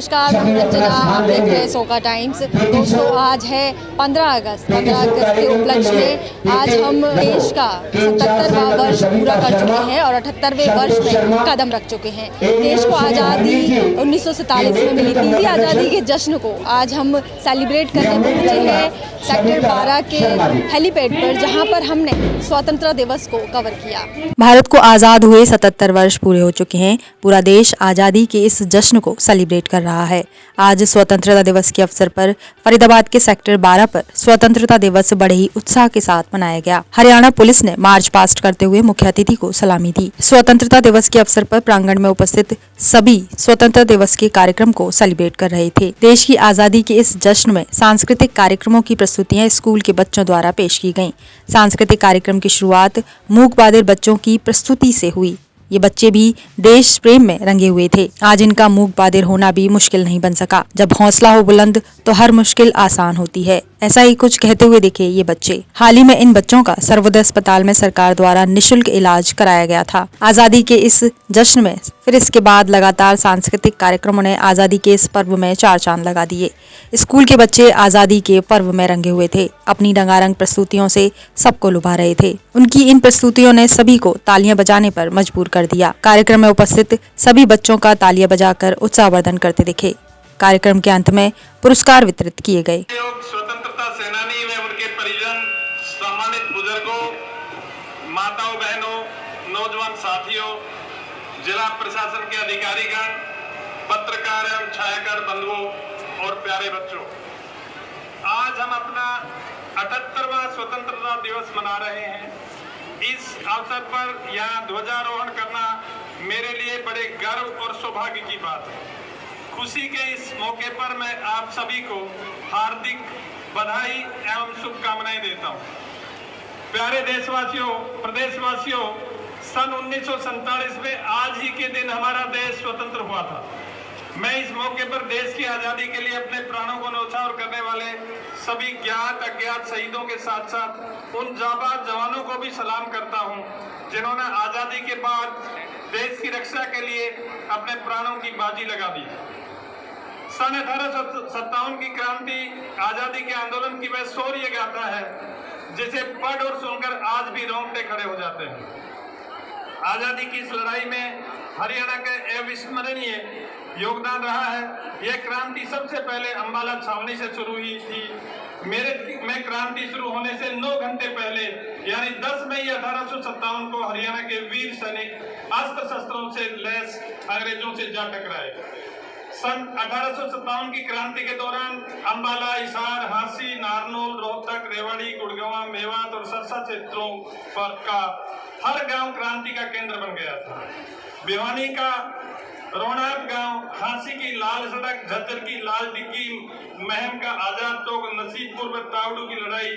नमस्कार, मैं रंजना, आप देख रहे हैं सोका टाइम्स। दोस्तों, आज है 15 अगस्त। 15 अगस्त के उपलक्ष्य में आज हम देश का 77वां वर्ष पूरा कर चुके हैं और 78वें वर्ष में कदम रख चुके हैं। देश को आज़ादी 1947 में मिली थी। इसी आज़ादी के जश्न को आज हम सेलिब्रेट करने पहुँचे हैं सेक्टर 12 के हेलीपैड पर, जहाँ पर हमने स्वतंत्रता दिवस को कवर किया। भारत को आज़ाद हुए 77 वर्ष पूरे हो चुके हैं। पूरा देश आज़ादी के इस जश्न को सेलिब्रेट कर रहा है। आज स्वतंत्रता दिवस के अवसर पर फरीदाबाद के सेक्टर 12 पर स्वतंत्रता दिवस बड़े ही उत्साह के साथ मनाया गया। हरियाणा पुलिस ने मार्च पास्ट करते हुए मुख्य अतिथि को सलामी दी। स्वतंत्रता दिवस के अवसर पर प्रांगण में उपस्थित सभी स्वतंत्रता दिवस के कार्यक्रम को सेलिब्रेट कर रहे थे। देश की आज़ादी के इस जश्न में सांस्कृतिक कार्यक्रमों की प्रस्तुतियां स्कूल के बच्चों द्वारा पेश की गयी। सांस्कृतिक कार्यक्रम की शुरुआत मूक बधिर बच्चों की प्रस्तुति से हुई। ये बच्चे भी देश प्रेम में रंगे हुए थे। आज इनका मूक बधिर होना भी मुश्किल नहीं बन सका। जब हौसला हो बुलंद तो हर मुश्किल आसान होती है। ऐसा ही कुछ कहते हुए दिखे ये बच्चे। हाल ही में इन बच्चों का सर्वोदय अस्पताल में सरकार द्वारा निःशुल्क इलाज कराया गया था। आज़ादी के इस जश्न में फिर इसके बाद लगातार सांस्कृतिक कार्यक्रमों ने आज़ादी के इस पर्व में चार चांद लगा दिए। स्कूल के बच्चे आज़ादी के पर्व में रंगे हुए थे। अपनी रंगारंग प्रस्तुतियों से सबको लुभा रहे थे। उनकी इन प्रस्तुतियों ने सभी को तालियां बजाने पर मजबूर कर दिया। कार्यक्रम में उपस्थित सभी बच्चों का तालियां बजाकर उत्साहवर्धन करते दिखे। कार्यक्रम के अंत में पुरस्कार वितरित किए गए। स्वतंत्रता सेनानी व उनके परिजन, सम्मानित बुजुर्गों, माताओं, बहनों, नौजवान साथियों, जिला प्रशासन के अधिकारीगण, पत्रकार एवं छायाकार बंधुओं और प्यारे बच्चों, आज हम अपना 78वां स्वतंत्रता दिवस मना रहे हैं। इस अवसर पर यहाँ ध्वजारोहण करना मेरे लिए बड़े गर्व और सौभाग्य की बात है। खुशी के इस मौके पर मैं आप सभी को हार्दिक बधाई एवं शुभकामनाएं देता हूं। प्यारे देशवासियों, प्रदेशवासियों, सन 1947 में आज ही के दिन हमारा देश स्वतंत्र हुआ था। मैं इस मौके पर देश की आजादी के लिए अपने प्राणों को न्यौछावर करने वाले सभी ज्ञात अज्ञात शहीदों के साथ साथ उन जाबाज जवानों को भी सलाम करता हूं, जिन्होंने आजादी के बाद देश की रक्षा के लिए अपने प्राणों की बाजी लगा दी। सन 1857 की क्रांति, आजादी के आंदोलन की वह शौर्य गाथा है जिसे पढ़ और सुनकर आज भी रोंगटे खड़े हो जाते हैं। आजादी की इस लड़ाई में हरियाणा का अविस्मरणीय योगदान रहा है। यह क्रांति सबसे पहले अंबाला छावनी से शुरू हुई थी। मेरठ में क्रांति शुरू होने से 9 घंटे पहले यानी 10 मई 1857 को हरियाणा के वीर सैनिक अस्त्र शस्त्रों से लैस अंग्रेजों से जा टकराए। सन 1857 की क्रांति के दौरान अंबाला, हिसार, हांसी, नारनौल, रोहतक, रेवाड़ी, गुड़गांव, मेवात और सरसा क्षेत्रों पर का हर गांव क्रांति का केंद्र बन गया था। भिवानी का रोहनाथ गांव, हांसी की लाल सड़क, झज्जर की लाल डिग्गी, महम का आजाद चौक, नसीबपुर व तावड़ू की लड़ाई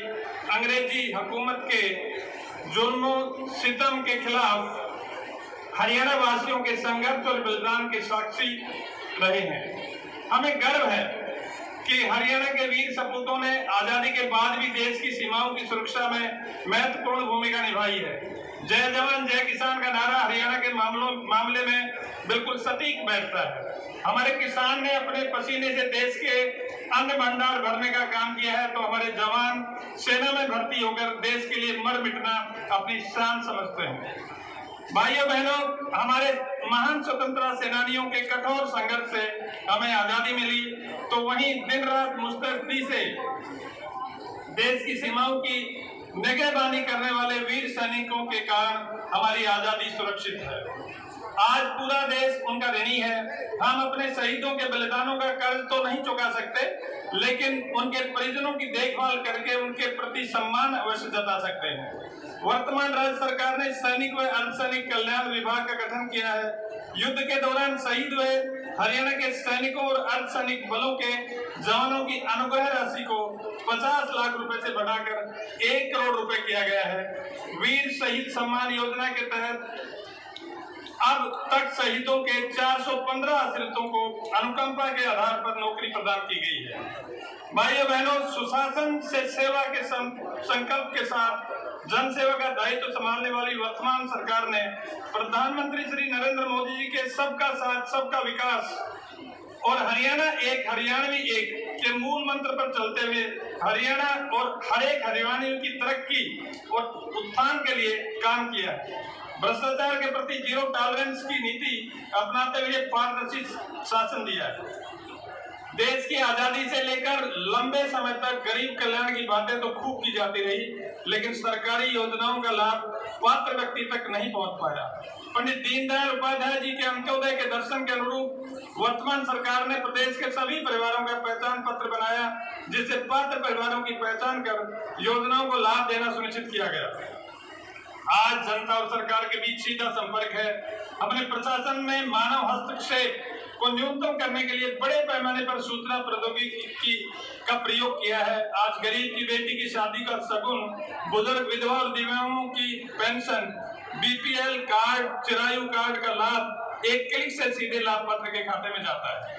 अंग्रेजी हुकूमत के जुल्मों सितम के खिलाफ हरियाणा वासियों के संघर्ष और बलिदान के साक्षी रहे हैं। हमें गर्व है कि हरियाणा के वीर सपूतों ने आजादी के बाद भी देश की सीमाओं की सुरक्षा में महत्वपूर्ण भूमिका निभाई है। जय जवान जय किसान का नारा हरियाणा के मामले में बिल्कुल सटीक बैठता है। हमारे किसान ने अपने पसीने से देश के अन्न भंडार भरने का काम किया है, तो हमारे जवान सेना में भर्ती होकर देश के लिए मर मिटना अपनी शान समझते हैं। भाइयों बहनों, हमारे महान स्वतंत्रता सेनानियों के कठोर संघर्ष से हमें आजादी मिली, तो वहीं दिन रात मुस्तैदी से देश की सीमाओं की निगहबानी करने वाले वीर सैनिकों के कारण हमारी आजादी सुरक्षित है। आज पूरा देश उनका ऋणी है। हम अपने शहीदों के बलिदानों का कर्ज तो नहीं चुका सकते, लेकिन उनके परिजनों की देखभाल करके उनके प्रति सम्मान अवश्य जता सकते हैं। वर्तमान राज्य सरकार ने सैनिक व अर्धसैनिक कल्याण विभाग का गठन किया है। युद्ध के दौरान शहीद हुए हरियाणा के सैनिकों और अर्धसैनिक बलों के जवानों की अनुग्रह राशि को 50 लाख रुपए से बढ़ाकर 1 करोड़ रुपए किया गया है। वीर शहीद सम्मान योजना के तहत अब तक शहीदों के 415 आश्रितों को अनुकंपा के आधार पर नौकरी प्रदान की गई है। भाइयों बहनों, सुशासन से सेवा के संकल्प के साथ जन सेवा का दायित्व संभालने वाली वर्तमान सरकार ने प्रधानमंत्री श्री नरेंद्र मोदी जी के सबका साथ सबका विकास और हरियाणा एक हरियाणवी एक के मूल मंत्र पर चलते हुए हरियाणा और हर एक हरियाणवी की तरक्की और उत्थान के लिए काम किया। भ्रष्टाचार के प्रति जीरो टॉलरेंस की नीति अपनाते हुए पारदर्शी शासन दिया। देश की आजादी से लेकर लंबे समय तक गरीब कल्याण की बातें तो खूब की जाती रही, लेकिन सरकारी योजनाओं का लाभ पात्र व्यक्ति तक नहीं पहुंच पाया। पंडित दीनदयाल उपाध्याय जी के अंत्योदय के दर्शन के अनुरूप वर्तमान सरकार ने प्रदेश के सभी परिवारों का पहचान पत्र बनाया, जिससे पात्र परिवारों की पहचान कर योजनाओं को लाभ देना सुनिश्चित किया गया। आज जनता और सरकार के बीच सीधा संपर्क है। अपने प्रशासन में मानव हस्तक्षेप को न्यूनतम करने के लिए बड़े पैमाने पर सूचना प्रौद्योगिकी का प्रयोग किया है। आज गरीब की बेटी की शादी का शगुन, बुजुर्ग विधवा और दिव्यांगों की pension, BPL card, Chirayu card का लाभ एक क्लिक से सीधे लाभ पात्र के खाते में जाता है।